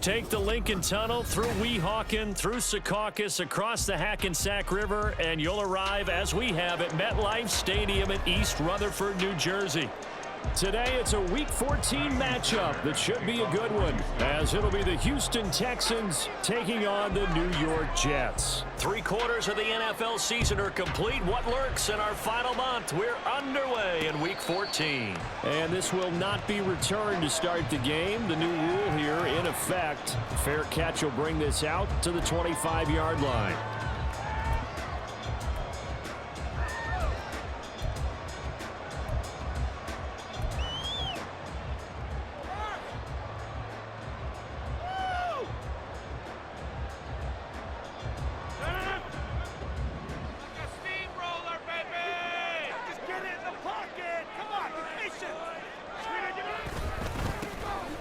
Take the Lincoln Tunnel through Weehawken, through Secaucus, across the Hackensack River, and you'll arrive, as we have, at MetLife Stadium in East Rutherford, New Jersey. Today, it's a Week 14 matchup that should be a good one, as it'll be the Houston Texans taking on the New York Jets. 3/4 of the NFL season are complete. What lurks in our final month? We're underway in Week 14. And this will not be returned to start the game. The new rule here in effect. Fair catch will bring this out to the 25-yard line.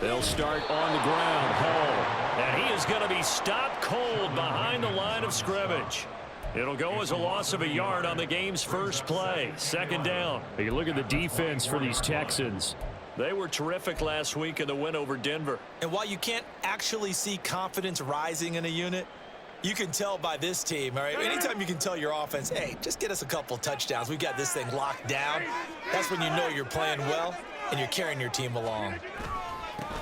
They'll start on the ground. Hall. And he is going to be stopped cold behind the line of scrimmage. It'll go as a loss of a yard on the game's first play. Second down. You look at the defense for these Texans. They were terrific last week in the win over Denver. And while you can't actually see confidence rising in a unit, you can tell by this team, all right? Anytime you can tell your offense, hey, just get us a couple touchdowns. We've got this thing locked down. That's when you know you're playing well and you're carrying your team along.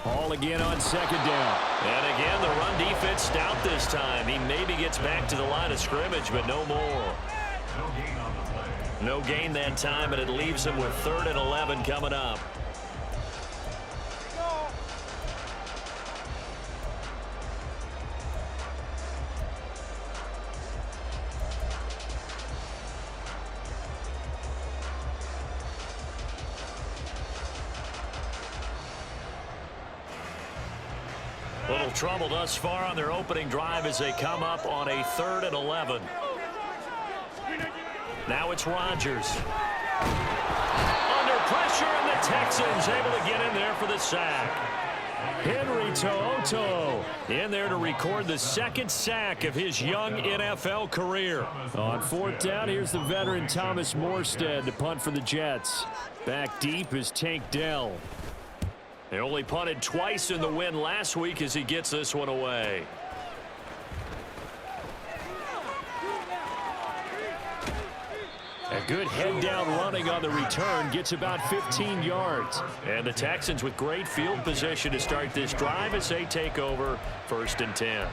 Ball again on second down. And again, the run defense stout this time. He maybe gets back to the line of scrimmage, but no more. No gain that time, and it leaves him with 3rd and 11 coming up. Little trouble thus far on their opening drive as they come up on a 3rd and 11. Now it's Rodgers. Under pressure, and the Texans able to get in there for the sack. Henry To'oTo'o in there to record the second sack of his young NFL career. On 4th down, here's the veteran Thomas Morstead to punt for the Jets. Back deep is Tank Dell. They only punted twice in the win last week as he gets this one away. A good head-down running on the return gets about 15 yards. And the Texans with great field position to start this drive as they take over 1st and 10.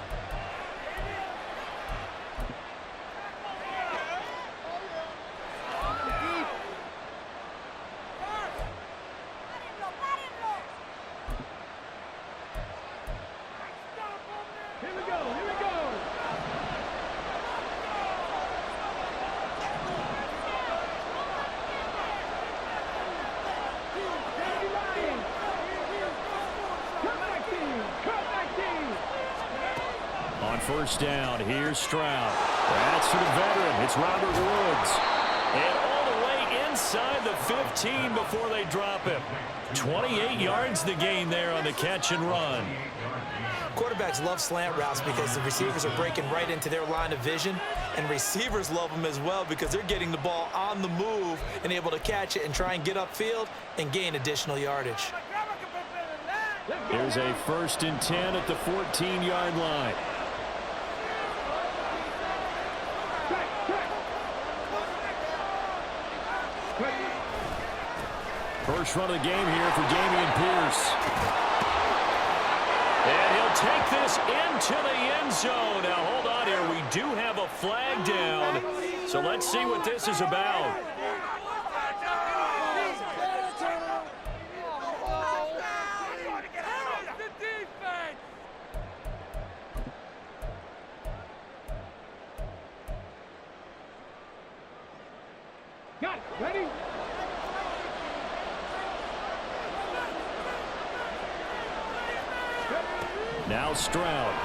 On 1st down, here's Stroud. That's for the veteran. It's Robert Woods. And all the way inside the 15 before they drop him. 28 yards the gain there on the catch and run. Quarterbacks love slant routes because the receivers are breaking right into their line of vision, and receivers love them as well because they're getting the ball on the move and able to catch it and try and get upfield and gain additional yardage. Here's a 1st and 10 at the 14-yard line. First run of the game here for Dameon Pierce. And he'll take this into the end zone. Now, hold on here. We do have a flag down. So let's see what this is about. Got it. Ready? Now Stroud.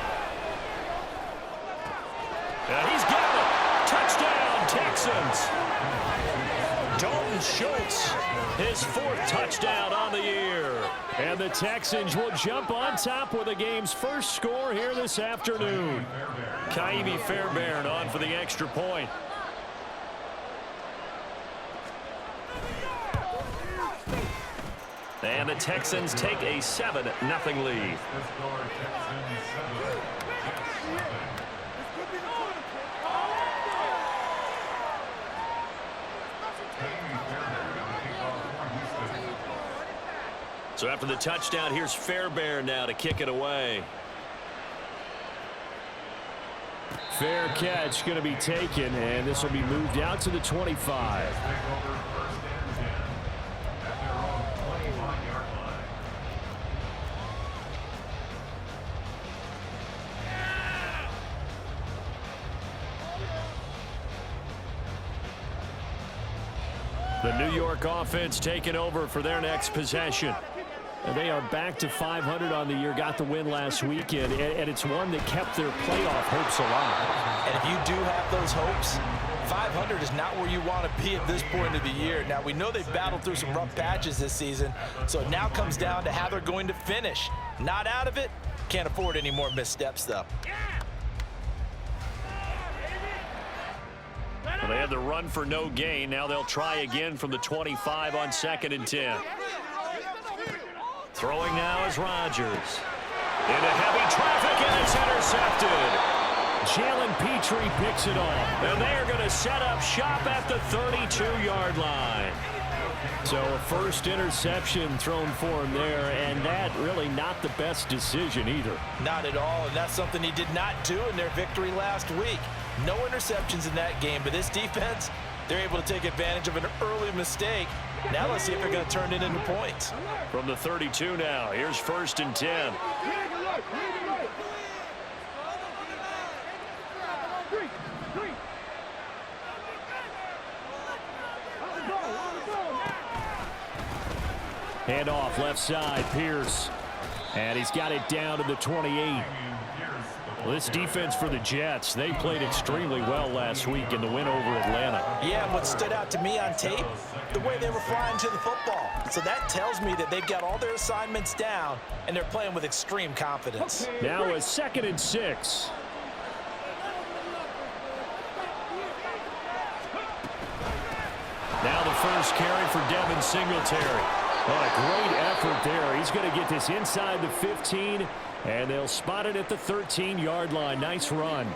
And he's got it. Touchdown, Texans. Dalton Schultz, his 4th touchdown on the year. And the Texans will jump on top with the game's first score here this afternoon. Kaimi Fairbairn on for the extra point. And the Texans take a 7-0 lead. So after the touchdown, here's Fairbairn now to kick it away. Fair catch going to be taken, and this will be moved out to the 25. The New York offense taking over for their next possession. And they are back to 500 on the year, got the win last weekend, and it's one that kept their playoff hopes alive. And if you do have those hopes, 500 is not where you want to be at this point of the year. Now, we know they've battled through some rough patches this season, so it now comes down to how they're going to finish. Not out of it. Can't afford any more missteps, though. Well, they had the run for no gain. Now they'll try again from the 25 on 2nd and 10. Throwing now is Rodgers. Into heavy traffic, and it's intercepted. Jalen Petrie picks it off, and they are going to set up shop at the 32-yard line. So a first interception thrown for him there, and that really not the best decision either. Not at all, and that's something he did not do in their victory last week. No interceptions in that game, but this defense, they're able to take advantage of an early mistake. Now let's see if they're going to turn it into points. From the 32 now, here's 1st and 10. Hand off left side, Pierce. And he's got it down to the 28. Well, this defense for the Jets, they played extremely well last week in the win over Atlanta. Yeah, what stood out to me on tape, the way they were flying to the football. So that tells me that they've got all their assignments down, and they're playing with extreme confidence. Now a 2nd and 6. Now the first carry for Devin Singletary. What a great effort there. He's going to get this inside the 15, and they'll spot it at the 13-yard line. Nice run.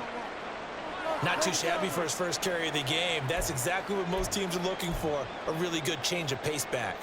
Not too shabby for his first carry of the game. That's exactly what most teams are looking for, a really good change of pace back.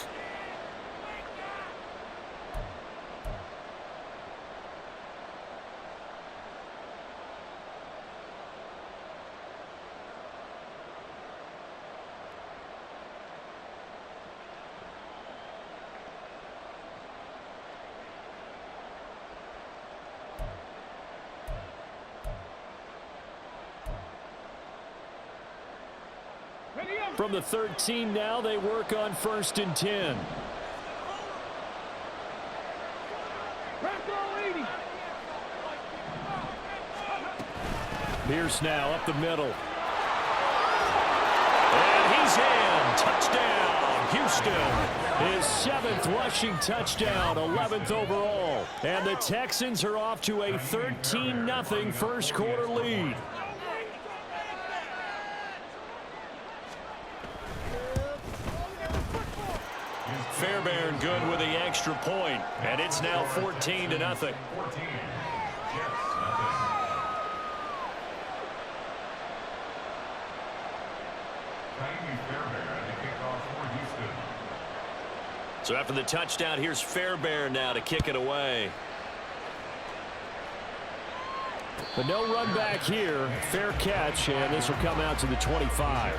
From the 13 now, they work on 1st and 10. Pierce now up the middle. And he's in. Touchdown, Houston. His 7th rushing touchdown, 11th overall. And the Texans are off to a 13-0 first quarter lead. Fairbairn good with the extra point, and it's now 14-0. So after the touchdown, here's Fairbairn now to kick it away. But no run back here. Fair catch, and this will come out to the 25.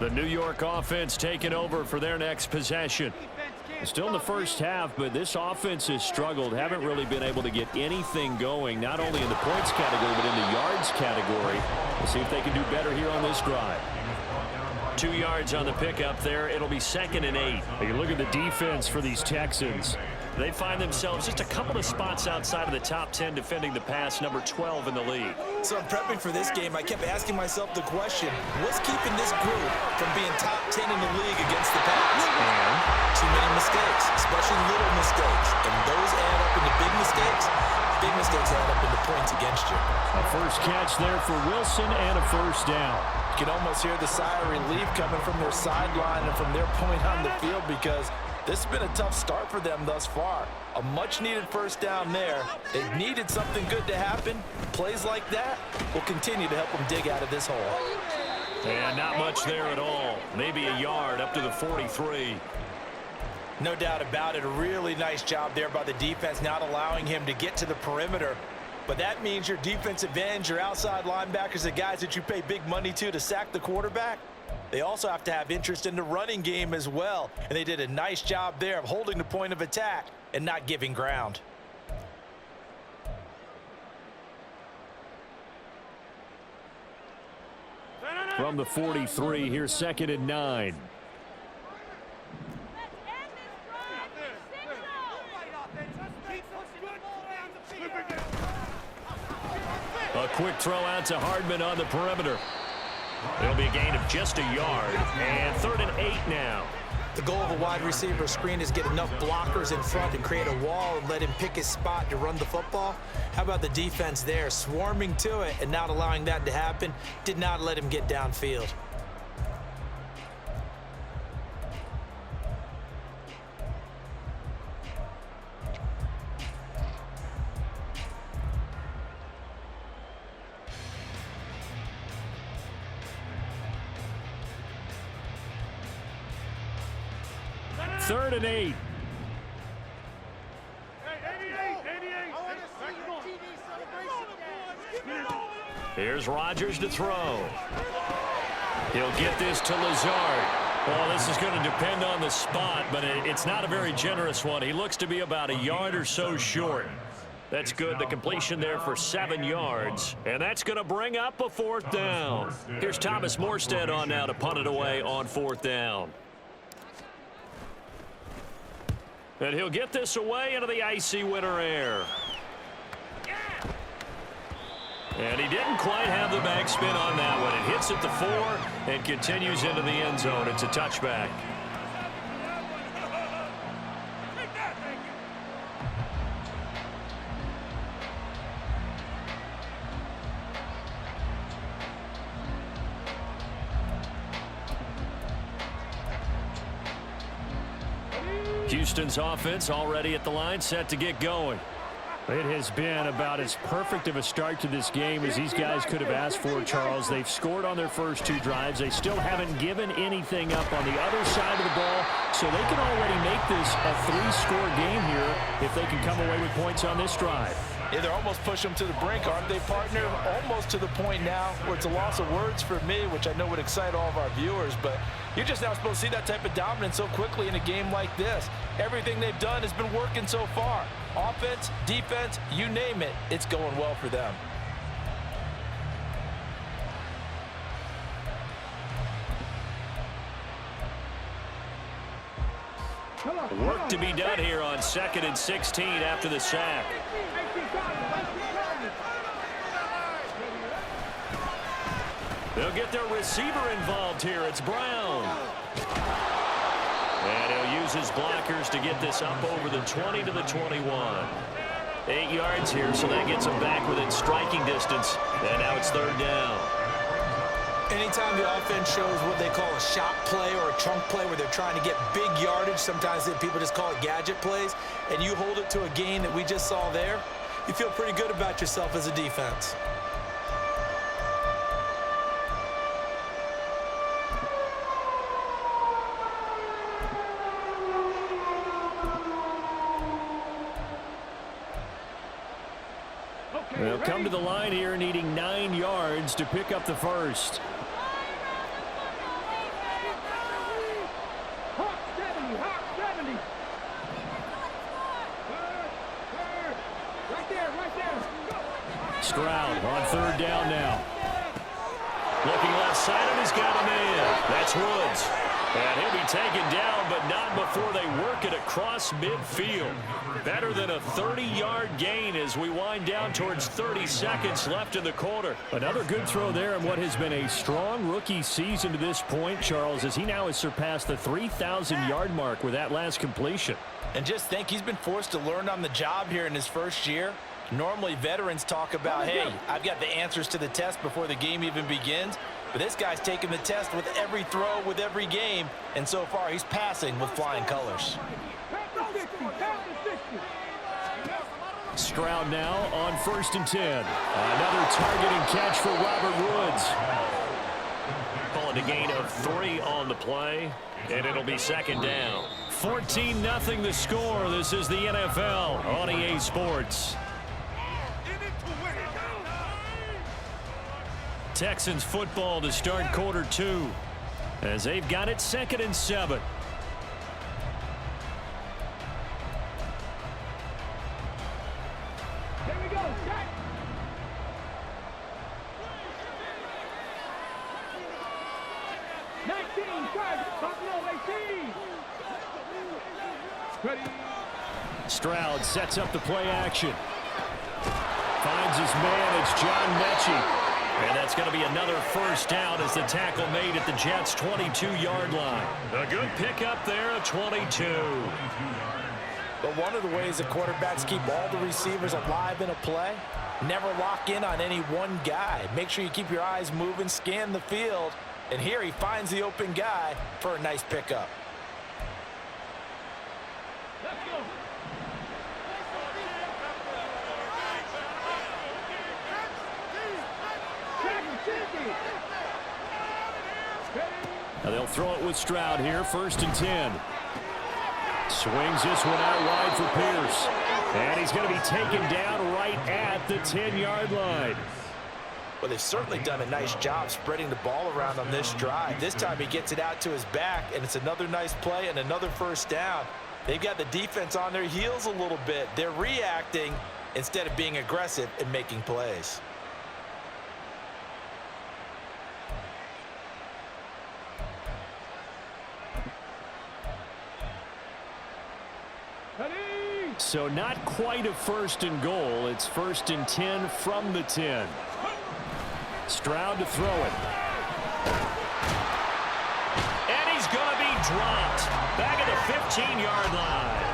The New York offense taking over for their next possession. Still in the first half, but this offense has struggled. Haven't really been able to get anything going, not only in the points category, but in the yards category. We'll see if they can do better here on this drive. 2 yards on the pickup there. It'll be 2nd and 8. You look at the defense for these Texans. They find themselves just a couple of spots outside of the top 10 defending the pass, number 12 in the league. So in prepping for this game, I kept asking myself the question, what's keeping this group from being top 10 in the league against the pass? And too many mistakes, especially little mistakes. And those add up into big mistakes. Big mistakes add up into points against you. A first catch there for Wilson and a first down. You can almost hear the sigh of relief coming from their sideline and from their point on the field, because this has been a tough start for them thus far. A much-needed first down there. They needed something good to happen. Plays like that will continue to help them dig out of this hole. And not much there at all. Maybe a yard up to the 43. No doubt about it. A really nice job there by the defense, not allowing him to get to the perimeter. But that means your defensive ends, your outside linebackers, the guys that you pay big money to sack the quarterback, they also have to have interest in the running game as well. And they did a nice job there of holding the point of attack and not giving ground. From the 43, here's 2nd and 9. A quick throw out to Hardman on the perimeter. It'll be a gain of just a yard. And 3rd and 8 now. The goal of a wide receiver screen is get enough blockers in front to create a wall and let him pick his spot to run the football. How about the defense there, swarming to it and not allowing that to happen? Did not let him get downfield. Third and 8. Here's Rodgers to throw. He'll get this to Lazard. Well, this is going to depend on the spot, but it's not a very generous one. He looks to be about a yard or so short. That's good. The completion there for 7 yards. And that's going to bring up a 4th down. Here's Thomas Morstead on now to punt it away on 4th down. And he'll get this away into the icy winter air. And he didn't quite have the backspin on that one. It hits at the 4 and continues into the end zone. It's a touchback. Houston's offense already at the line, set to get going. It has been about as perfect of a start to this game as these guys could have asked for, Charles. They've scored on their first 2 drives. They still haven't given anything up on the other side of the ball, so they can already make this a 3-score game here if they can come away with points on this drive. Yeah, they're almost pushing them to the brink, aren't they, partner? Almost to the point now where it's a loss of words for me, which I know would excite all of our viewers, but you're just not supposed to see that type of dominance so quickly in a game like this. Everything they've done has been working so far. Offense, defense, you name it, it's going well for them. Work to be done here on 2nd and 16 after the sack. They'll get their receiver involved here. It's Brown. And he'll use his blockers to get this up over the 20 to the 21. 8 yards here, so that gets him back within striking distance. And now it's 3rd down. Anytime the offense shows what they call a shot play or a chunk play where they're trying to get big yardage, sometimes people just call it gadget plays, and you hold it to a gain that we just saw there, you feel pretty good about yourself as a defense. They'll come to the line here needing 9 yards to pick up the first. Stroud on third down now. Looking left side, and he's got a man. That's Woods. And he'll be taken down, but not before they work it across midfield. Better than a 30-yard gain as we wind down towards 30 seconds left in the quarter. Another good throw there in what has been a strong rookie season to this point, Charles, as he now has surpassed the 3,000-yard mark with that last completion. And just think, he's been forced to learn on the job here in his first year. Normally, veterans talk about, hey, I've got the answers to the test before the game even begins. But this guy's taking the test with every throw, with every game. And so far, he's passing with flying colors. Stroud now on 1st and 10. Another target and catch for Robert Woods. Calling a gain of 3 on the play, and it'll be second down. 14-0 the score. This is the NFL on EA Sports. Texans football to start quarter 2 as they've got it 2nd and 7. Here we go, Jack. Ready. Stroud sets up the play action. Finds his man. It's John Mechie. And that's going to be another first down as the tackle made at the Jets' 22-yard line. A good pickup there, a 22. But one of the ways that quarterbacks keep all the receivers alive in a play, never lock in on any one guy. Make sure you keep your eyes moving, scan the field. And here he finds the open guy for a nice pickup. Let's go. Now they'll throw it with Stroud here, 1st and 10. Swings this one out wide for Pierce. And he's going to be taken down right at the 10-yard line. Well, they've certainly done a nice job spreading the ball around on this drive. This time he gets it out to his back, and it's another nice play and another first down. They've got the defense on their heels a little bit. They're reacting instead of being aggressive and making plays. So not quite a 1st and goal. It's 1st and 10 from the 10. Stroud to throw it. And he's going to be dropped back at the 15-yard line.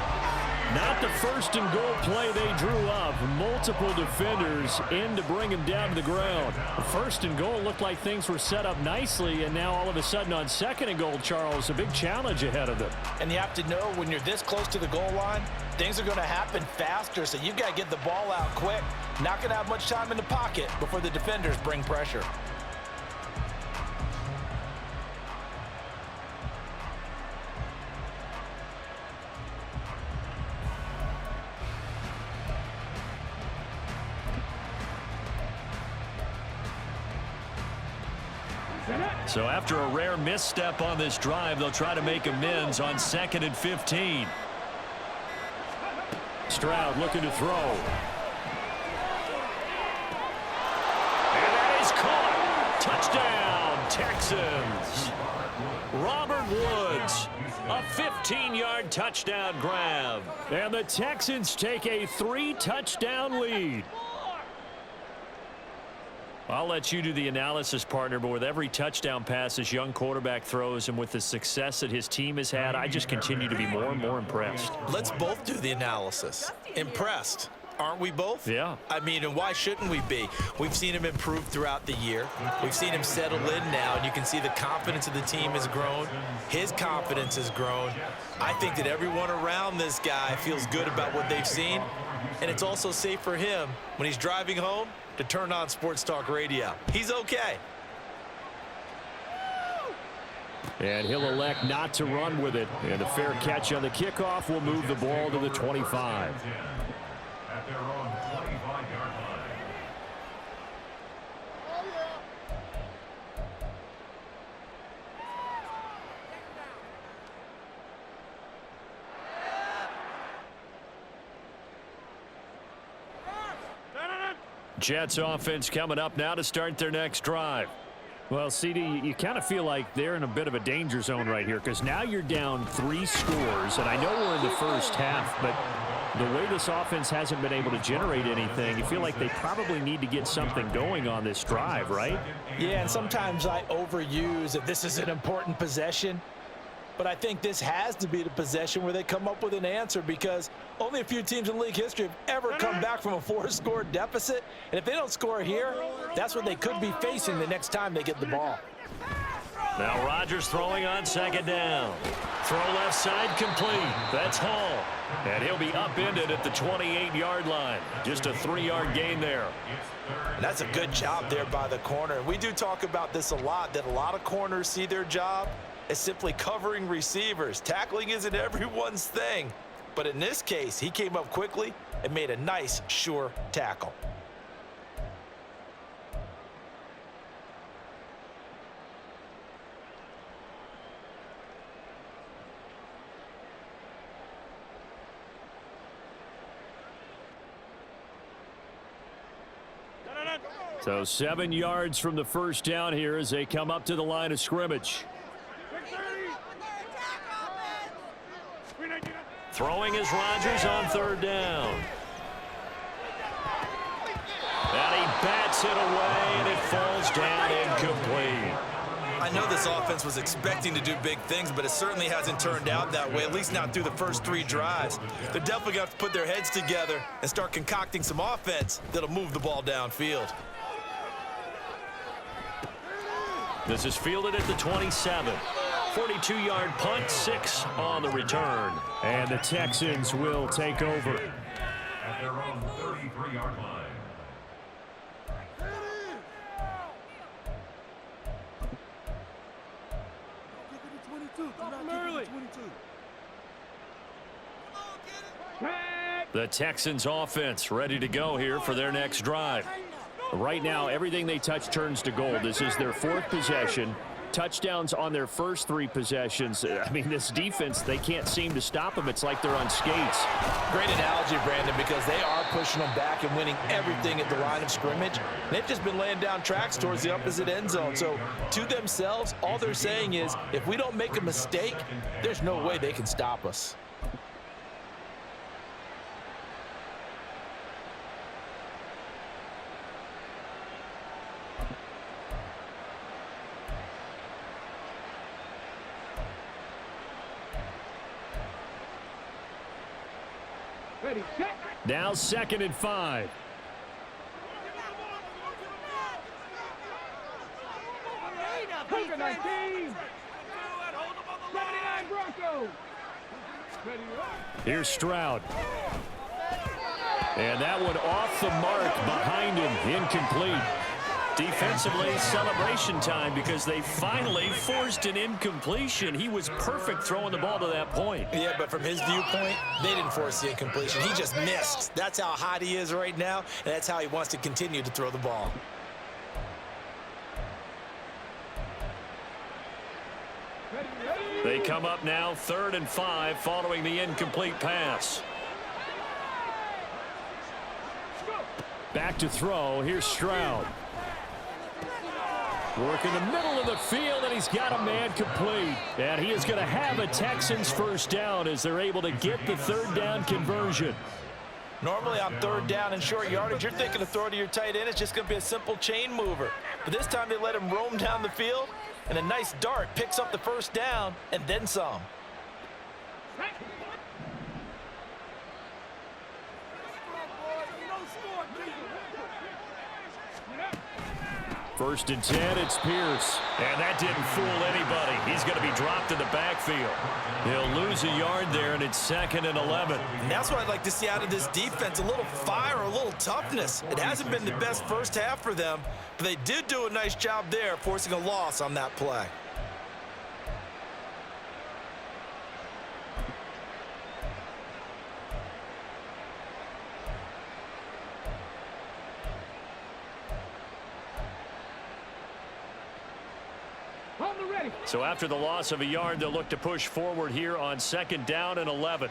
Not the 1st and goal play they drew up. Multiple defenders in to bring him down to the ground. The 1st and goal looked like things were set up nicely, and now all of a sudden on 2nd and goal, Charles, a big challenge ahead of them. And you have to know when you're this close to the goal line, things are going to happen faster, so you've got to get the ball out quick. Not going to have much time in the pocket before the defenders bring pressure. So after a rare misstep on this drive, they'll try to make amends on 2nd and 15. Stroud looking to throw. And that is caught. Touchdown, Texans. Robert Woods, a 15-yard touchdown grab. And the Texans take a 3-touchdown lead. I'll let you do the analysis, partner, but with every touchdown pass this young quarterback throws and with the success that his team has had, I just continue to be more and more impressed. Let's both do the analysis. Impressed. Aren't we both? Yeah. I mean, and why shouldn't we be? We've seen him improve throughout the year. We've seen him settle in now, and you can see the confidence of the team has grown. His confidence has grown. I think that everyone around this guy feels good about what they've seen, and it's also safe for him when he's driving home to turn on Sports Talk Radio. He's okay. And he'll elect not to run with it. And a fair catch on the kickoff will move the ball to the 25. At their own 25-yard line. Jets offense coming up now to start their next drive. Well, CD, you kind of feel like they're in a bit of a danger zone right here because now you're down 3 scores, and I know we're in the first half, but the way this offense hasn't been able to generate anything, you feel like they probably need to get something going on this drive, right? Yeah, and sometimes I overuse that this is an important possession. But I think this has to be the possession where they come up with an answer because only a few teams in league history have ever come back from a 4-score deficit. And if they don't score here, that's what they could be facing the next time they get the ball. Now Rodgers throwing on second down. Throw left side complete. That's Hall. And he'll be upended at the 28-yard line. Just a 3-yard gain there. And that's a good job there by the corner. We do talk about this a lot, that a lot of corners see their job as simply covering receivers. Tackling isn't everyone's thing. But in this case, he came up quickly and made a nice, sure tackle. So 7 yards from the first down here as they come up to the line of scrimmage. Throwing is Rodgers on third down. And he bats it away, and it falls down incomplete. I know this offense was expecting to do big things, but it certainly hasn't turned out that way, at least not through the first 3 drives. They're definitely going to have to put their heads together and start concocting some offense that'll move the ball downfield. This is fielded at the 27. 42-yard punt, 6 on the return. And the Texans will take over. At their own 33-yard line. The Texans offense ready to go here for their next drive. Right now, everything they touch turns to gold. This is their 4th possession. Touchdowns on their first 3 possessions. I mean, this defense, they can't seem to stop them. It's like they're on skates. Great analogy, Brandon, because they are pushing them back and winning everything at the line of scrimmage. They've just been laying down tracks towards the opposite end zone. So to themselves, all they're saying is, if we don't make a mistake, there's no way they can stop us. Now 2nd and 5. Here's Stroud. And that one off the mark behind him, incomplete. Defensively, celebration time because they finally forced an incompletion. He was perfect throwing the ball to that point. Yeah, but from his viewpoint, they didn't force the incompletion. He just missed. That's how hot he is right now, and that's how he wants to continue to throw the ball. They come up now 3rd and 5 following the incomplete pass. Back to throw. Here's Stroud. Work in the middle of the field, and he's got a man complete. And he is going to have a Texans first down as they're able to get the 3rd down conversion. Normally on 3rd down and short yardage, you're thinking to throw to your tight end. It's just going to be a simple chain mover. But this time they let him roam down the field, and a nice dart picks up the first down and then some. First and 10, it's Pierce. And that didn't fool anybody. He's going to be dropped in the backfield. He'll lose a yard there, and it's 2nd and 11. And that's what I'd like to see out of this defense, a little fire, a little toughness. It hasn't been the best first half for them, but they did do a nice job there, forcing a loss on that play. So after the loss of a yard, they'll look to push forward here on 2nd down and 11.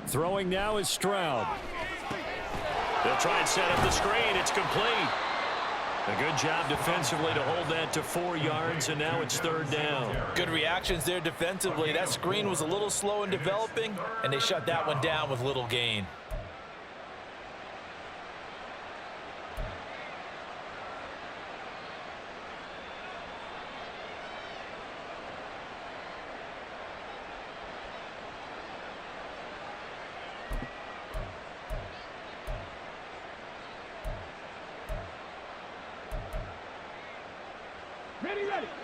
Throwing now is Stroud. They'll try and set up the screen. It's complete. A good job defensively to hold that to 4 yards, and now it's 3rd down. Good reactions there defensively. That screen was a little slow in developing, and they shut that one down with little gain.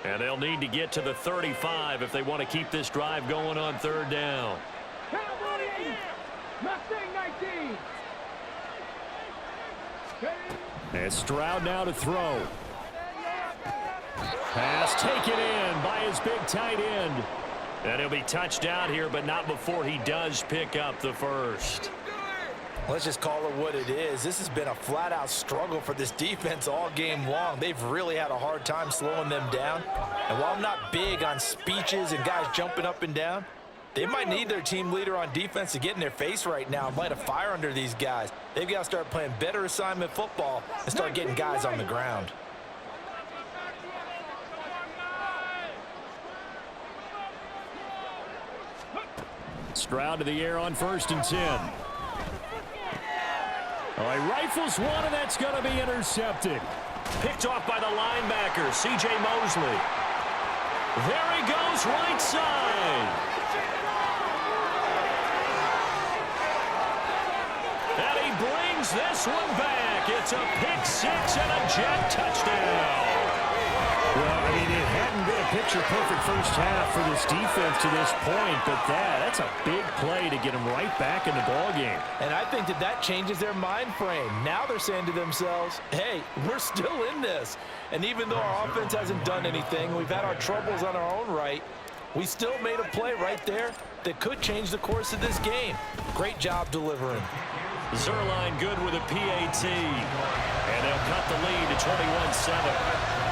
And they'll need to get to the 35 if they want to keep this drive going on 3rd down. And Stroud now to throw. Pass taken in by his big tight end. And he'll be touched out here, but not before he does pick up the first. Let's just call it what it is. This has been a flat-out struggle for this defense all game long. They've really had a hard time slowing them down. And while I'm not big on speeches and guys jumping up and down, they might need their team leader on defense to get in their face right now and light a fire under these guys. They've got to start playing better assignment football and start getting guys on the ground. Stroud to the air on 1st and 10. Oh, he rifles one, and that's going to be intercepted. Picked off by the linebacker, C.J. Mosley. There he goes, right side. And he brings this one back. It's a pick 6 and a Jet touchdown. Well, I mean, it hadn't been a picture-perfect first half for this defense to this point, but that's a big play to get them right back in the ballgame. And I think that changes their mind frame. Now they're saying to themselves, hey, we're still in this. And even though our offense hasn't done anything, we've had our troubles on our own right, we still made a play right there that could change the course of this game. Great job delivering. Zerline good with a PAT. And they'll cut the lead to 21-7.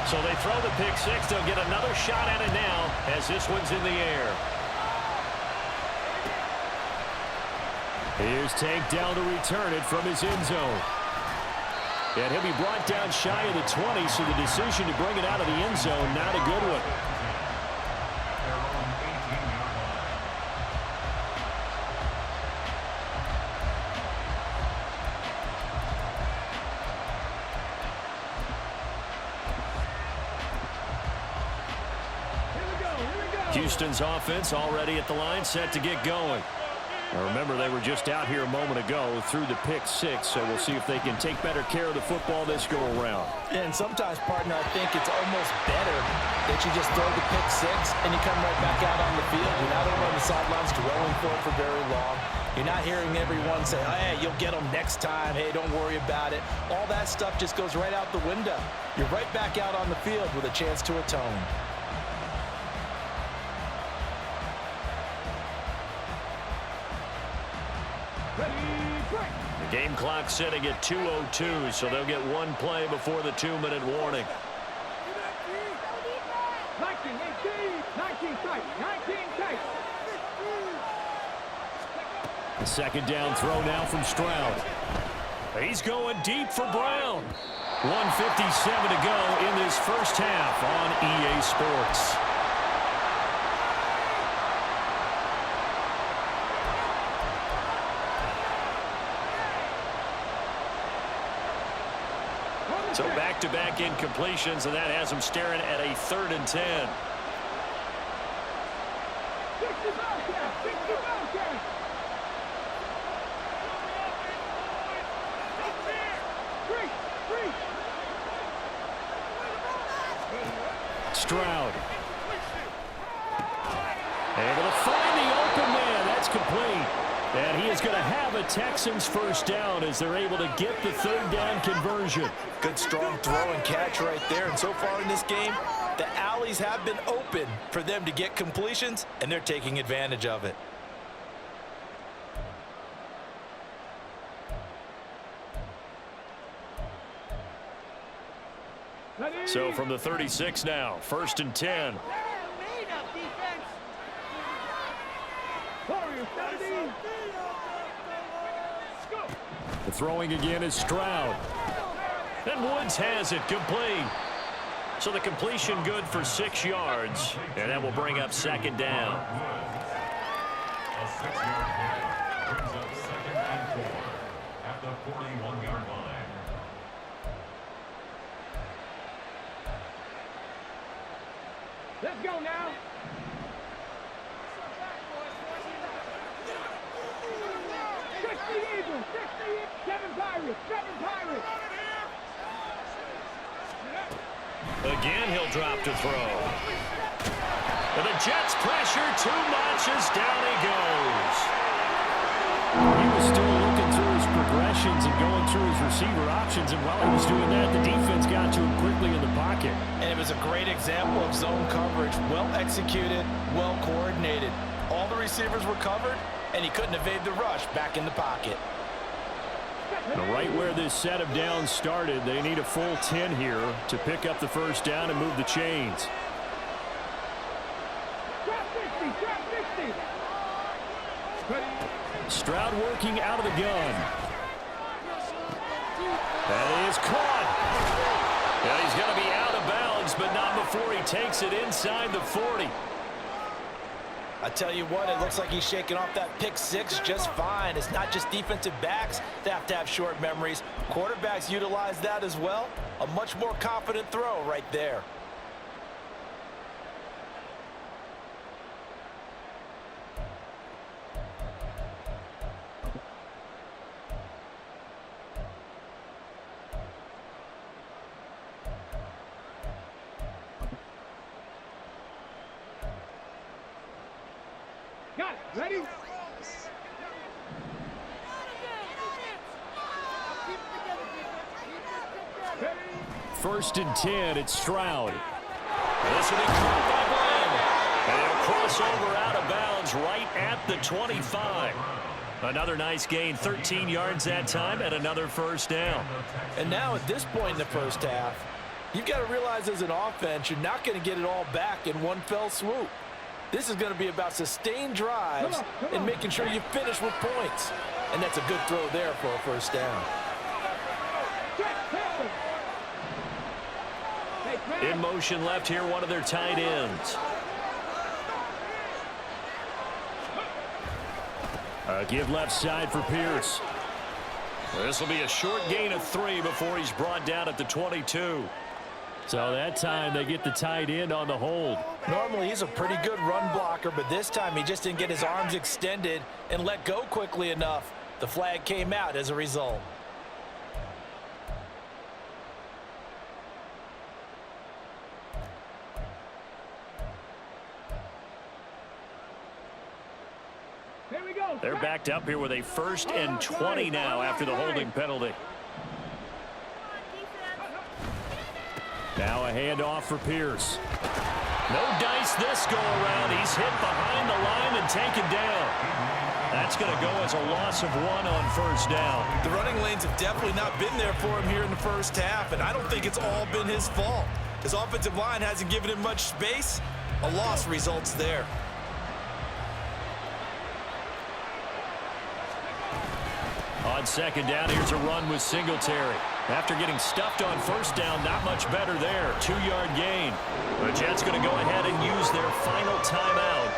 So they throw the pick 6. They'll get another shot at it now as this one's in the air. Here's Tank down to return it from his end zone. And he'll be brought down shy of the 20, so the decision to bring it out of the end zone, not a good one. Houston's offense already at the line, set to get going. Now remember, they were just out here a moment ago through the pick 6, so we'll see if they can take better care of the football this go-around. And sometimes, partner, I think it's almost better that you just throw the pick 6 and you come right back out on the field. You're not over on the sidelines dwelling for it for very long. You're not hearing everyone say, hey, you'll get them next time. Hey, don't worry about it. All that stuff just goes right out the window. You're right back out on the field with a chance to atone. The game clock setting at 2:02, so they'll get one play before the 2-minute warning. 19 tight. The second down throw now from Stroud. He's going deep for Brown. 1:57 to go in this first half on EA Sports. So back-to-back incompletions, and that has them staring at a 3rd and 10. Stroud. Able to find the open man. That's complete. And he is going to have a Texans first down as they're able to get the 3rd down conversion. Good strong throw and catch right there. And so far in this game, the alleys have been open for them to get completions, and they're taking advantage of it. So from the 36 now, 1st and 10. The throwing again is Stroud. And Woods has it complete. So the completion good for 6 yards. And that will bring up second down. A 6-yard gain brings up 2nd and 4 at the 41-yard line. Let's go now. Eagles, 7 Pirates, 7 Pirates. Again, he'll drop to throw. And the Jets pressure too much as down he goes. He was still looking through his progressions and going through his receiver options, and while he was doing that, the defense got to him quickly in the pocket. And it was a great example of zone coverage. Well executed, well coordinated. All the receivers were covered, and he couldn't evade the rush back in the pocket. And right where this set of downs started, they need a full 10 here to pick up the first down and move the chains. Stroud working out of the gun. That is caught. Yeah, he's going to be out of bounds, but not before he takes it inside the 40. I tell you what, it looks like he's shaking off that pick six just fine. It's not just defensive backs that have short memories. Quarterbacks utilize that as well. A much more confident throw right there. Got it. Ready? First and 10, it's Stroud. This will be caught by Glenn. And he'll cross over out of bounds right at the 25. Another nice gain, 13 yards that time, and another first down. And now at this point in the first half, you've got to realize as an offense, you're not going to get it all back in one fell swoop. This is going to be about sustained drives and making sure you finish with points. And that's a good throw there for a first down. In motion left here, one of their tight ends. Give left side for Pierce. This will be a short gain of 3 before he's brought down at the 22. So that time they get the tight end on the hold. Normally he's a pretty good run blocker, but this time he just didn't get his arms extended and let go quickly enough. The flag came out as a result. Here we go. They're backed up here with a 1st and 20 now after the holding penalty. Now a handoff for Pierce. No dice this go around. He's hit behind the line and taken down. That's going to go as a loss of 1 on first down. The running lanes have definitely not been there for him here in the first half, and I don't think it's all been his fault. His offensive line hasn't given him much space. A loss results there. On second down, here's a run with Singletary. After getting stuffed on first down, not much better there. 2-yard gain. The Jets going to go ahead and use their final timeout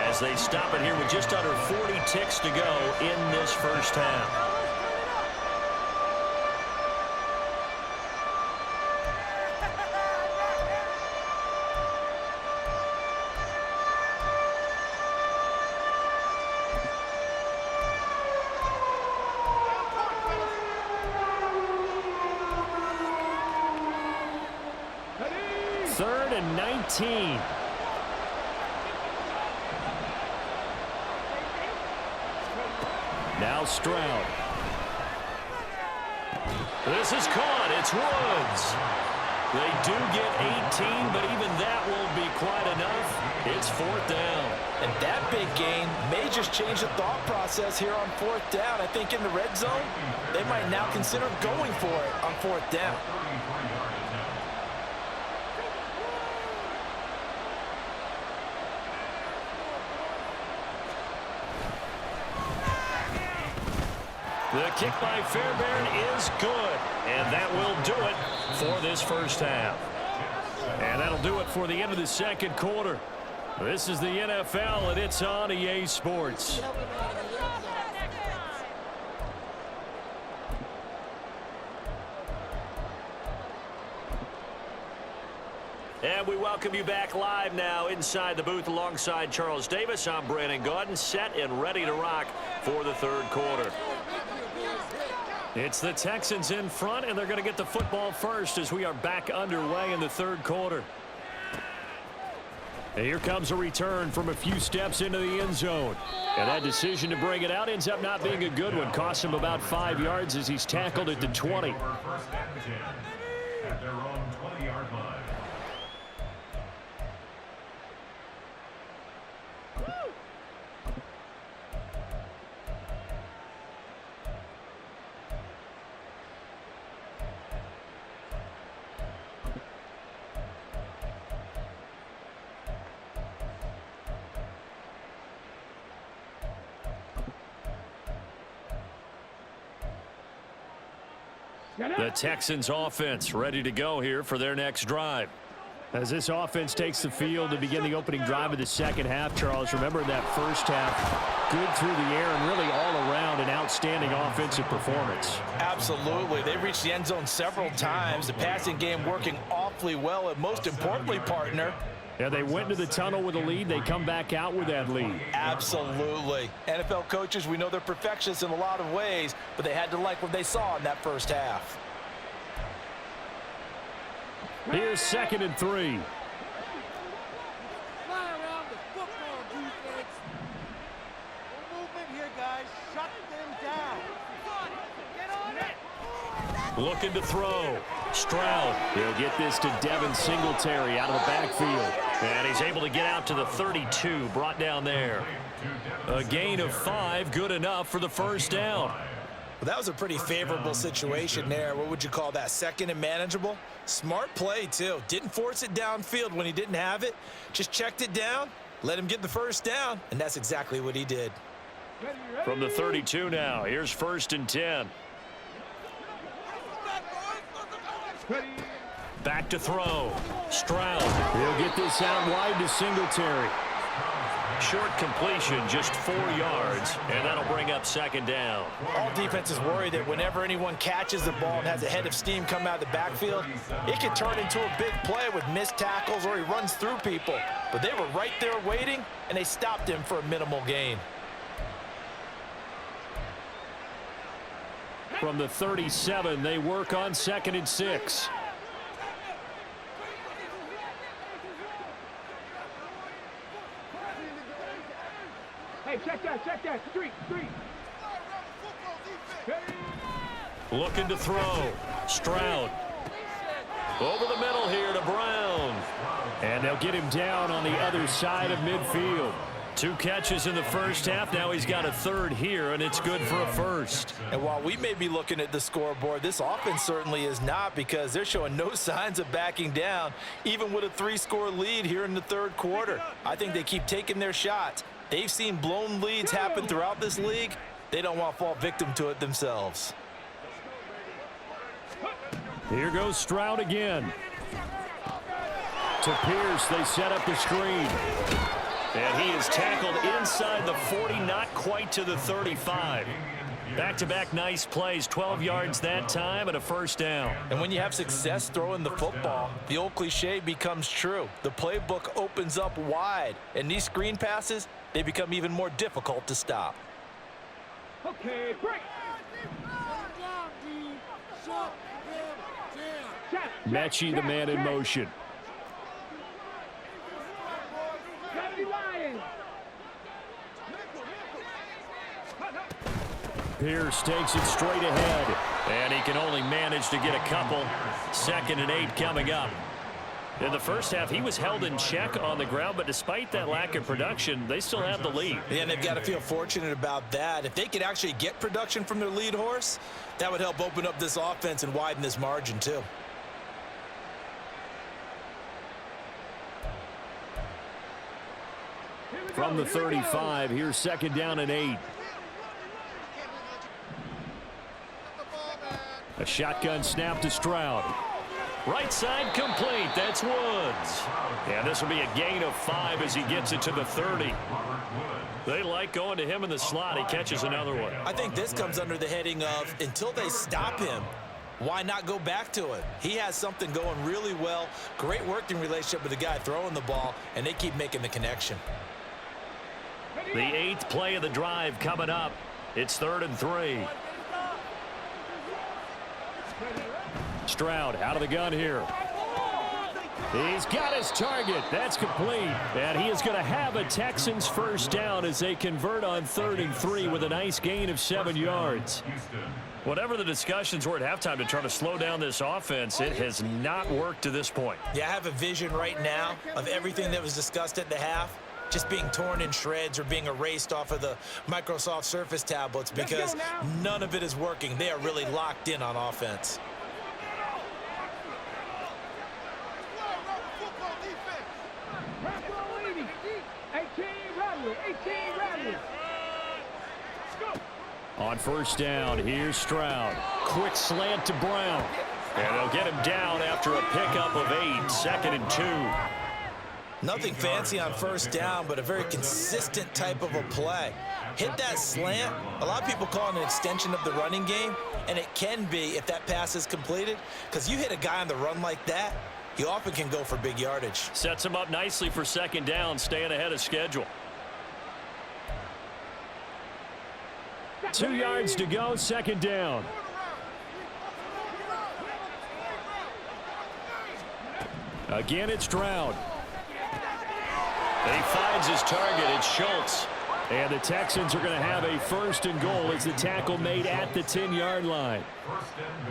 as they stop it here with just under 40 ticks to go in this first half. Third and 19. Now Stroud. This is caught. It's Woods. They do get 18, but even that won't be quite enough. It's 4th down. And that big gain may just change the thought process here on 4th down. I think in the red zone, they might now consider going for it on 4th down. The kick by Fairbairn is good, and that will do it for this first half. And that'll do it for the end of the second quarter. This is the NFL, and it's on EA Sports. And we welcome you back live now inside the booth alongside Charles Davis. I'm Brandon Gaudin, set and ready to rock for the third quarter. It's the Texans in front, and they're going to get the football first as we are back underway in the third quarter. And here comes a return from a few steps into the end zone. And that decision to bring it out ends up not being a good one. Costs him about 5 yards as he's tackled at the 20. First and 10 at their own 20-yard line. The Texans offense ready to go here for their next drive. As this offense takes the field to begin the opening drive of the second half, Charles, remember that first half, good through the air and really all around an outstanding offensive performance. Absolutely. They reached the end zone several times. The passing game working awfully well, and most importantly, partner, Yeah, they went to the tunnel with a lead. They come back out with that lead. absolutely. NFL coaches, we know they're perfectionists in a lot of ways, but they had to like what they saw in that first half. Here's 2nd and 3. Fly around the football defense. No movement here, guys. Shut them down. Get on it. Looking to throw. Stroud. He'll get this to Devin Singletary out of the backfield. And he's able to get out to the 32, brought down there. A gain of 5, good enough for the first down. Well, that was a pretty favorable situation there. What would you call that? Second and manageable? Smart play, too. Didn't force it downfield when he didn't have it. Just checked it down, let him get the first down, and that's exactly what he did. From the 32 now, here's 1st and 10. Back to throw. Stroud. He'll get this out wide to Singletary. Short completion, just 4 yards, and that'll bring up 2nd down. All defenses worry that whenever anyone catches the ball and has a head of steam come out of the backfield, it can turn into a big play with missed tackles or he runs through people. But they were right there waiting, and they stopped him for a minimal gain. From the 37, they work on 2nd and 6. Hey, check that. Street. Looking to throw. Stroud. Over the middle here to Brown. And they'll get him down on the other side of midfield. 2 catches in the first half. Now he's got a 3rd here, and it's good for a first. And while we may be looking at the scoreboard, this offense certainly is not, because they're showing no signs of backing down, even with a 3-score lead here in the third quarter. I think they keep taking their shots. They've seen blown leads happen throughout this league. They don't want to fall victim to it themselves. Here goes Stroud again. To Pierce, they set up the screen. And he is tackled inside the 40, not quite to the 35. Back-to-back nice plays, 12 yards that time and a first down. And when you have success throwing the football, the old cliche becomes true. The playbook opens up wide, and these screen passes, they become even more difficult to stop. Okay, break. Mechie, the man in motion. Pierce takes it straight ahead. And he can only manage to get a couple. 2nd and 8 coming up. In the first half, he was held in check on the ground, but despite that lack of production, they still have the lead. Yeah, and they've got to feel fortunate about that. If they could actually get production from their lead horse, that would help open up this offense and widen this margin too. From the 35, here's 2nd down and 8. A shotgun snap to Stroud. Right side complete. That's Woods. And this will be a gain of 5 as he gets it to the 30. They like going to him in the slot. He catches another one. I think this comes under the heading of until they stop him, why not go back to it? He has something going really well. Great working relationship with the guy throwing the ball, and they keep making the connection. The 8th play of the drive coming up. It's 3rd and 3. Stroud out of the gun here. He's got his target. That's complete. And he is going to have a Texans first down as they convert on 3rd and 3 with a nice gain of 7 yards. Whatever the discussions were at halftime to try to slow down this offense, it has not worked to this point. Yeah, I have a vision right now of everything that was discussed at the half just being torn in shreds or being erased off of the Microsoft Surface tablets because none of it is working. They are really locked in on offense. On first down, here's Stroud. Quick slant to Brown. And they'll get him down after a pickup of 8. 2nd and 2. Nothing fancy on first down, but a very consistent type of a play. Hit that slant. A lot of people call it an extension of the running game, and it can be if that pass is completed, because you hit a guy on the run like that, you often can go for big yardage. Sets him up nicely for 2nd down, staying ahead of schedule. 2 yards to go, 2nd down. Again, it's Stroud. He finds his target. It's Schultz. And the Texans are going to have a 1st and goal as the tackle made at the 10-yard line.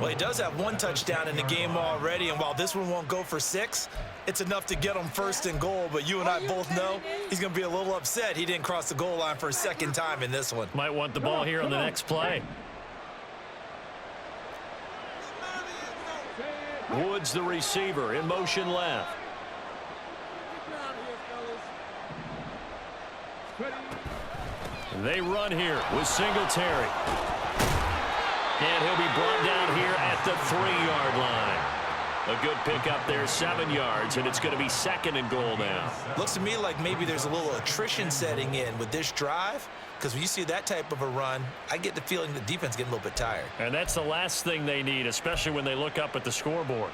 Well, he does have 1 touchdown in the game already, and while this one won't go for 6, it's enough to get him 1st and goal. But you and I both know he's going to be a little upset he didn't cross the goal line for a 2nd time in this one. Might want the ball here on the next play. Woods, the receiver, in motion left. They run here with Singletary. And he'll be brought down here at the 3-yard line. A good pickup there, 7 yards, and it's going to be 2nd and goal now. Looks to me like maybe there's a little attrition setting in with this drive, because when you see that type of a run, I get the feeling the defense getting a little bit tired. And that's the last thing they need, especially when they look up at the scoreboard.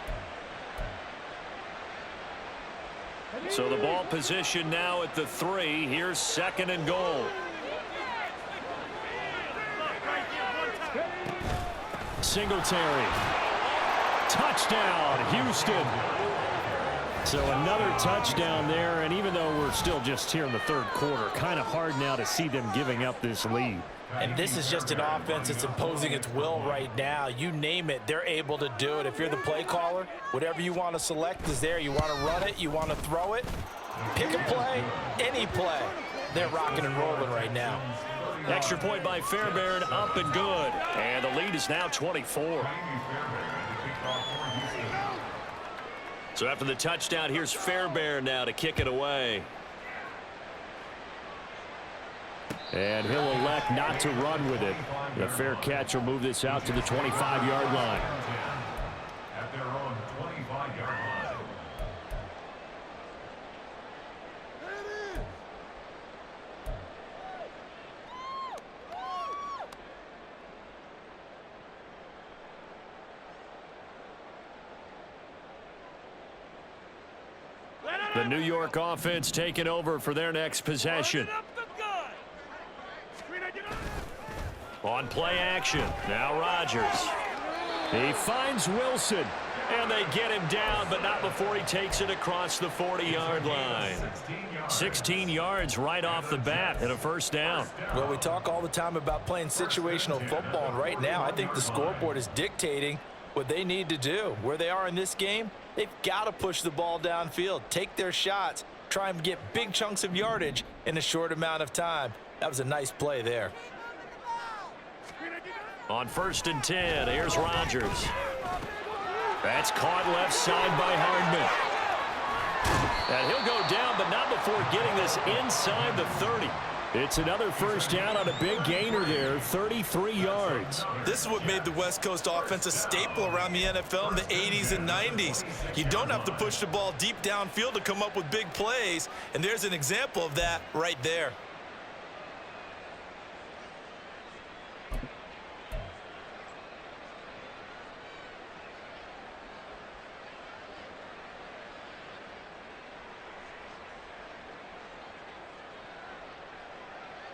So the ball position now at the 3. Here's 2nd and goal. Singletary. Touchdown, Houston. So another touchdown there, and even though we're still just here in the 3rd quarter, kind of hard now to see them giving up this lead. And this is just an offense that's imposing its will right now. You name it, they're able to do it. If you're the play caller, whatever you want to select is there. You want to run it, you want to throw it, pick a play, any play. They're rocking and rolling right now. Extra point by Fairbairn, up and good. And the lead is now 24. So after the touchdown, here's Fairbairn now to kick it away. And he'll elect not to run with it. The fair catch will move this out to the 25-yard line. At their own 25-yard line. The New York offense taking over for their next possession. On play action, now Rodgers. He finds Wilson, and they get him down, but not before he takes it across the 40-yard line. 16 yards right off the bat and a 1st down. Well, we talk all the time about playing situational football, and right now I think the scoreboard is dictating what they need to do. Where they are in this game, they've got to push the ball downfield, take their shots, try and get big chunks of yardage in a short amount of time. That was a nice play there. On 1st and 10, here's Rodgers. That's caught left side by Hardman. And he'll go down, but not before getting this inside the 30. It's another first down on a big gainer there, 33 yards. This is what made the West Coast offense a staple around the NFL in the 80s and 90s. You don't have to push the ball deep downfield to come up with big plays, and there's an example of that right there.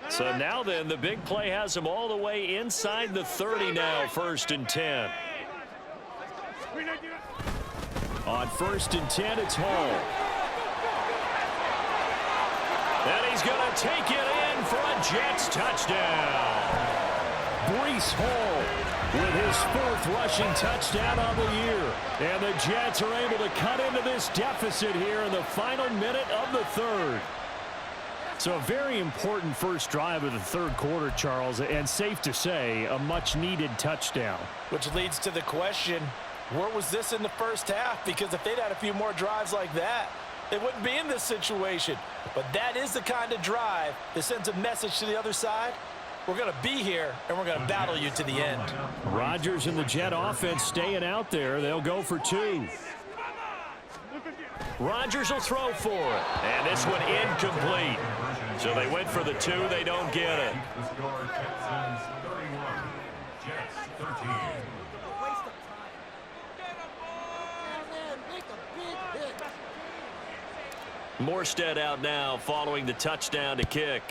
So now then, the big play has him all the way inside the 30 now, 1st and 10. On 1st and 10, it's Hall. And he's going to take it in for a Jets touchdown. Breece Hall with his 4th rushing touchdown on the year. And the Jets are able to cut into this deficit here in the final minute of the 3rd. So a very important first drive of the 3rd quarter, Charles, and safe to say, a much-needed touchdown. Which leads to the question, where was this in the first half? Because if they'd had a few more drives like that, they wouldn't be in this situation. But that is the kind of drive that sends a message to the other side. We're going to be here, and we're going to battle you to the end. Rodgers and the Jet offense staying out there. They'll go for 2. Rodgers will throw for it. And this one incomplete. So they went for the 2. They don't get it. The score, Texans 31, Jets 13. Morstead out now following the touchdown to kick.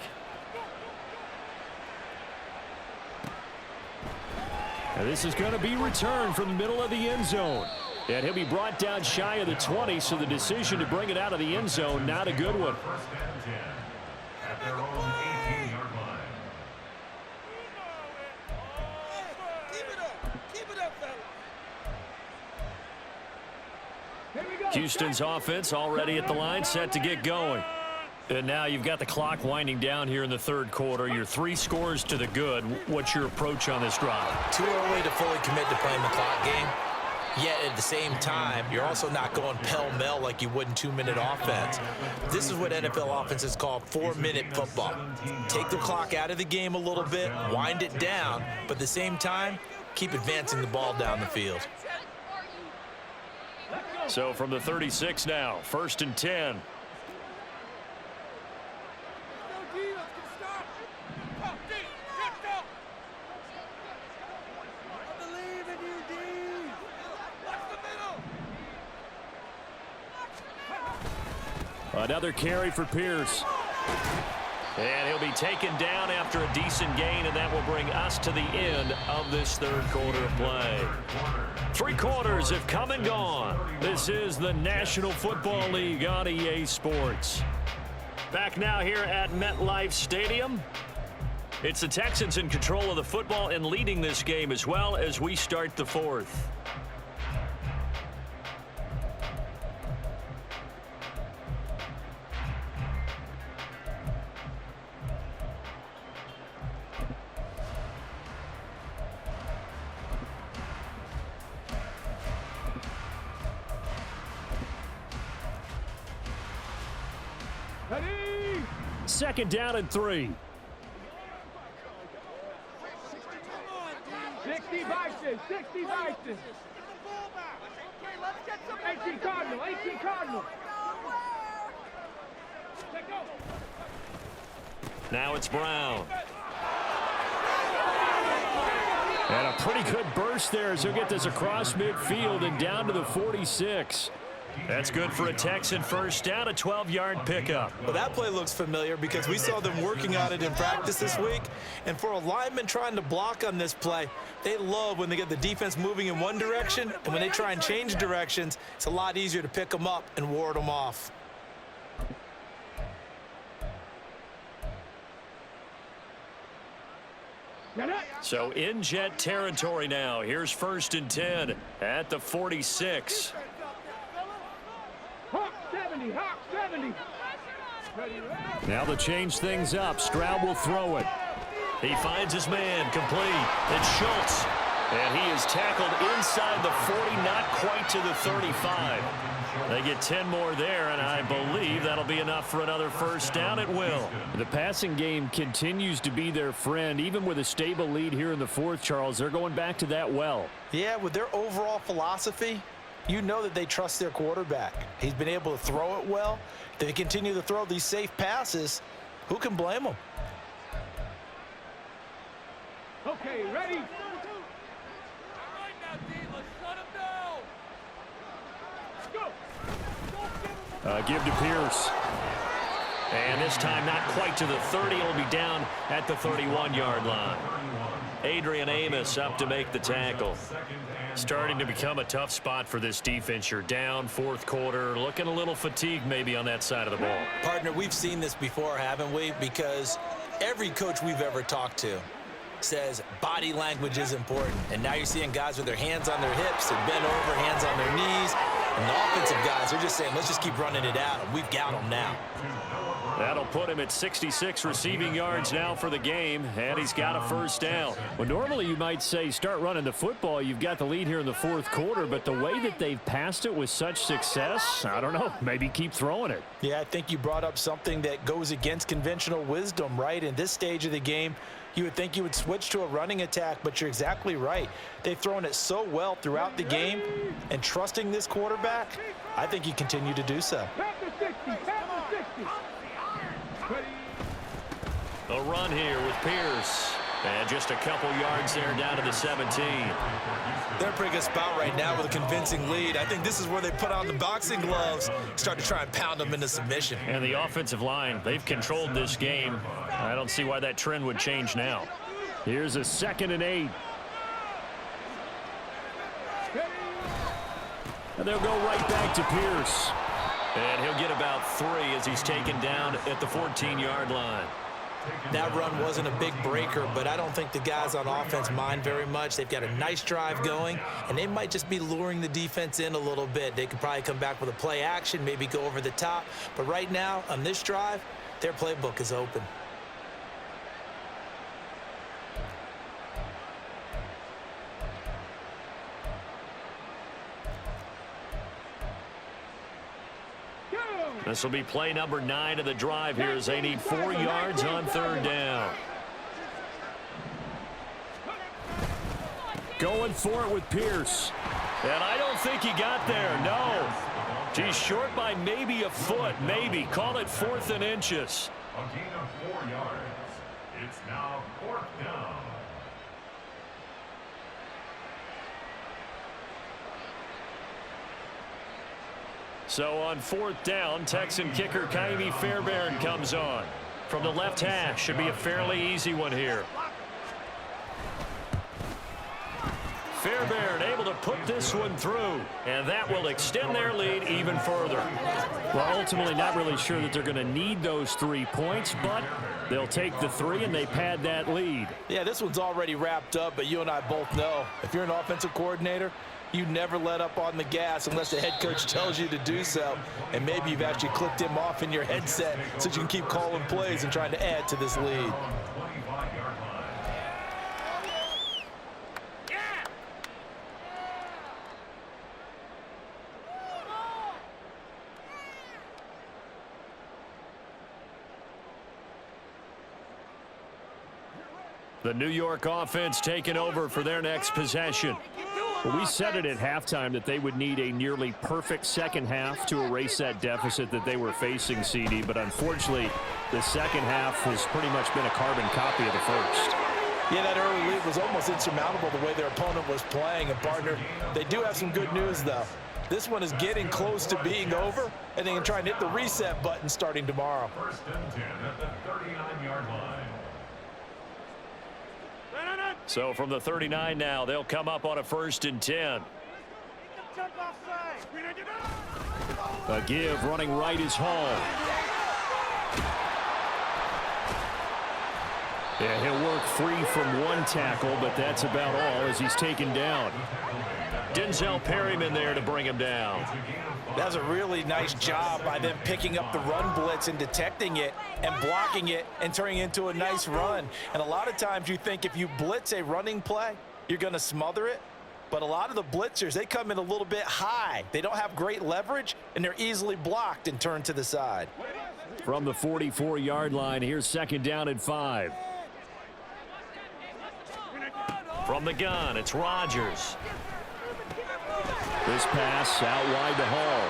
And this is going to be returned from the middle of the end zone. And he'll be brought down shy of the 20, so the decision to bring it out of the end zone, not a good one. 1st and 10 at their own 18-yard line. Houston's offense already at the line, set to get going. And now you've got the clock winding down here in the 3rd quarter. You're 3 scores to the good. What's your approach on this drive? Too early to fully commit to playing the clock game. Yet at the same time, you're also not going pell-mell like you would in 2-minute offense. This is what NFL offenses call 4-minute football. Take the clock out of the game a little bit, wind it down, but at the same time, keep advancing the ball down the field. So from the 36 now, 1st and 10. Another carry for Pierce. And he'll be taken down after a decent gain, and that will bring us to the end of this 3rd quarter of play. 3 quarters have come and gone. This is the National Football League on EA Sports. Back now here at MetLife Stadium. It's the Texans in control of the football and leading this game as well as we start the 4th. Ready? 2nd down and 3. 60 Vikings, 60 Vikings. 18 Cardinal, 18 Cardinal. Now it's Brown. And a pretty good burst there as he'll get this across midfield and down to the 46. That's good for a Texan first down, a 12-yard pickup. Well, that play looks familiar because we saw them working on it in practice this week. And for a lineman trying to block on this play, they love when they get the defense moving in one direction, and when they try and change directions, it's a lot easier to pick them up and ward them off. So in Jet territory now. Here's 1st and 10 at the 46. Hawk 70, Hawk 70. Now to change things up, Stroud will throw it. He finds his man complete. It's Schultz. And he is tackled inside the 40, not quite to the 35. They get 10 more there, and I believe that'll be enough for another first down at will. The passing game continues to be their friend. Even with a stable lead here in the fourth, Charles, they're going back to that well. Yeah, with their overall philosophy, you know that they trust their quarterback. He's been able to throw it well. They continue to throw these safe passes. Who can blame them? Okay, ready? Give to Pierce. And this time not quite to the 30. It'll be down at the 31-yard line. Adrian Amos up to make the tackle. Starting to become a tough spot for this defense. You're down fourth quarter, looking a little fatigued maybe on that side of the ball. Partner, we've seen this before, haven't we? Because every coach we've ever talked to says body language is important. And now you're seeing guys with their hands on their hips, they're bent over, hands on their knees. And the offensive guys are just saying, let's just keep running it out. And we've got them now. That'll put him at 66 receiving yards now for the game, and he's got a first down. Well, normally you might say start running the football. You've got the lead here in the fourth quarter, but the way that they've passed it with such success, I don't know, maybe keep throwing it. Yeah, I think you brought up something that goes against conventional wisdom, right? In this stage of the game, you would think you would switch to a running attack, but you're exactly right. They've thrown it so well throughout the game, and trusting this quarterback, I think you continue to do so. Back to 60, back to 60. A run here with Pierce. And just a couple yards there down to the 17. They're in a pretty good spot right now with a convincing lead. I think this is where they put on the boxing gloves, start to try and pound them into submission. And the offensive line, they've controlled this game. I don't see why that trend would change now. Here's a 2nd and 8. And they'll go right back to Pierce. And he'll get about 3 as he's taken down at the 14-yard line. That run wasn't a big breaker, but I don't think the guys on offense mind very much. They've got a nice drive going, and they might just be luring the defense in a little bit. They could probably come back with a play action, maybe go over the top. But right now, on this drive, their playbook is open. This will be play number 9 of the drive here as they need 4 yards on 3rd down. Going for it with Pierce. And I don't think he got there, no. He's short by maybe a foot, maybe. Call it 4th and inches. A gain of 4 yards. It's now 4th down. So on 4th down, Texan kicker Kaimi Fairbairn comes on. From the left hash, should be a fairly easy one here. Fairbairn able to put this one through, and that will extend their lead even further. Well, ultimately not really sure that they're going to need those 3 points, but they'll take the 3 and they pad that lead. Yeah, this one's already wrapped up, but you and I both know if you're an offensive coordinator, you never let up on the gas unless the head coach tells you to do so. And maybe you've actually clicked him off in your headset so you can keep calling plays and trying to add to this lead. The New York offense taking over for their next possession. Well, we said it at halftime that they would need a nearly perfect second half to erase that deficit that they were facing, CD. But unfortunately, the second half has pretty much been a carbon copy of the first. Yeah, that early lead was almost insurmountable the way their opponent was playing. And, partner, they do have some good news, though. This one is getting close to being over, and they can try and hit the reset button starting tomorrow. 1st and 10 at the 39-yard line. So from the 39 now, they'll come up on a 1st and 10. A give running right is Hall. Yeah, he'll work free from 1 tackle, but that's about all as he's taken down. Denzel Perryman there to bring him down. That was a really nice job by them picking up the run blitz and detecting it and blocking it and turning it into a nice run. And a lot of times you think if you blitz a running play, you're going to smother it. But a lot of the blitzers, they come in a little bit high. They don't have great leverage, and they're easily blocked and turned to the side. From the 44-yard line, here's 2nd down and 5. From the gun, it's Rodgers. This pass out wide to Hall.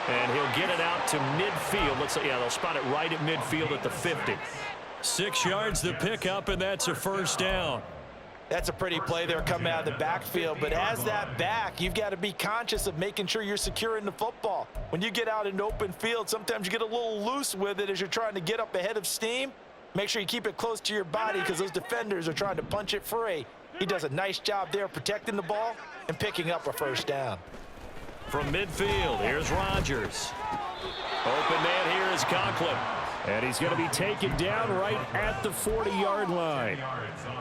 And he'll get it out to midfield. Let's say, yeah, they'll spot it right at midfield at the 50. 6 yards the pickup, and that's a 1st down. That's a pretty play there coming out of the backfield. But as that back, you've got to be conscious of making sure you're securing the football. When you get out in open field, sometimes you get a little loose with it as you're trying to get up ahead of steam. Make sure you keep it close to your body because those defenders are trying to punch it free. He does a nice job there protecting the ball and picking up a 1st down. From midfield, here's Rodgers. Open man here is Conklin. And he's going to be taken down right at the 40-yard line.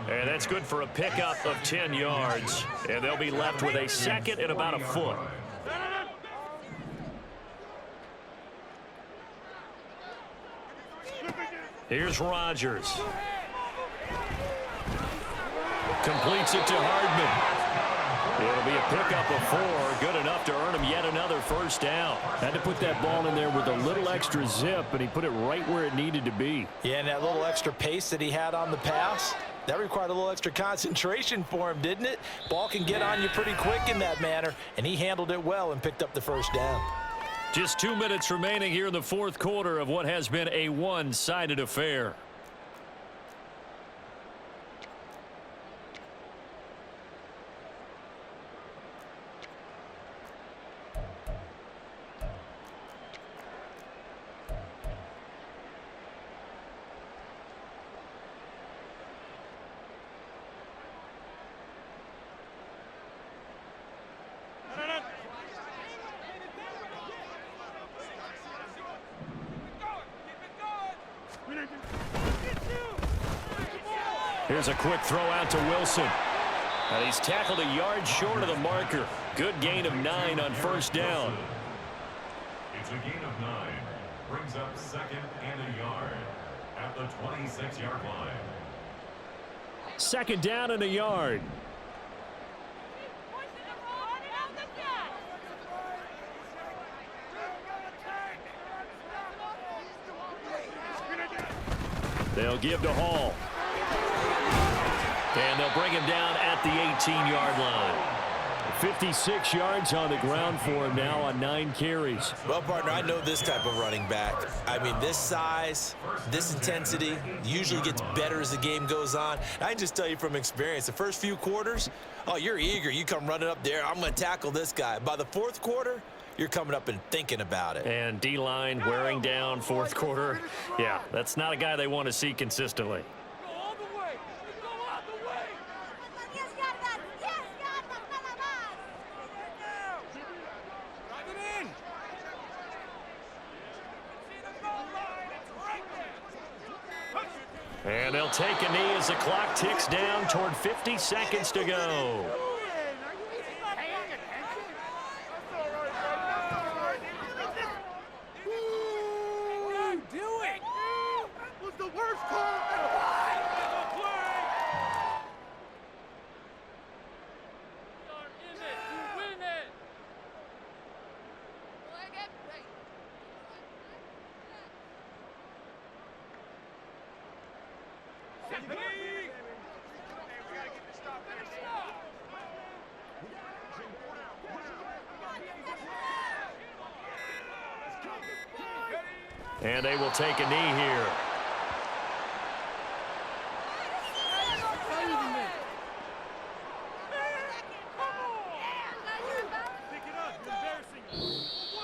And that's good for a pickup of 10 yards. And they'll be left with a 2nd and about a foot. Here's Rodgers. Completes it to Hardman. It'll be a pickup of 4, good enough to earn him yet another 1st down. Had to put that ball in there with a little extra zip, and he put it right where it needed to be. Yeah, and that little extra pace that he had on the pass, that required a little extra concentration for him, didn't it? Ball can get on you pretty quick in that manner, and he handled it well and picked up the 1st down. Just 2 minutes remaining here in the 4th quarter of what has been a one-sided affair. Here's a quick throw out to Wilson. And he's tackled a yard short of the marker. Good gain of 9 on 1st down. It's a gain of 9. Brings up 2nd and a yard at the 26-yard line. 2nd down and a yard. They'll give to Hall. And they'll bring him down at the 18-yard line. 56 yards on the ground for him now on 9 carries. Well, partner, I know this type of running back. I mean, this size, this intensity usually gets better as the game goes on. I can just tell you from experience, the first few quarters, oh, you're eager. You come running up there, I'm going to tackle this guy. By the 4th quarter, you're coming up and thinking about it. And D-line wearing down 4th quarter. Yeah, that's not a guy they want to see consistently. And they'll take a knee as the clock ticks down toward 50 seconds to go. And they will take a knee here.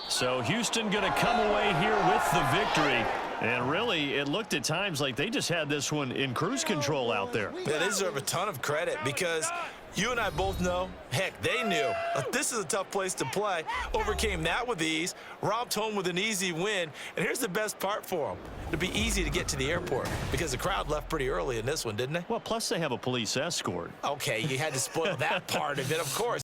So Houston going to come away here with the victory. And really, it looked at times like they just had this one in cruise control out there. Yeah, they deserve a ton of credit because you and I both know, heck, they knew this is a tough place to play. Overcame that with ease, romped home with an easy win. And here's the best part for them. It'd be easy to get to the airport because the crowd left pretty early in this one, didn't they? Well, plus they have a police escort. Okay, you had to spoil that part of it, of course.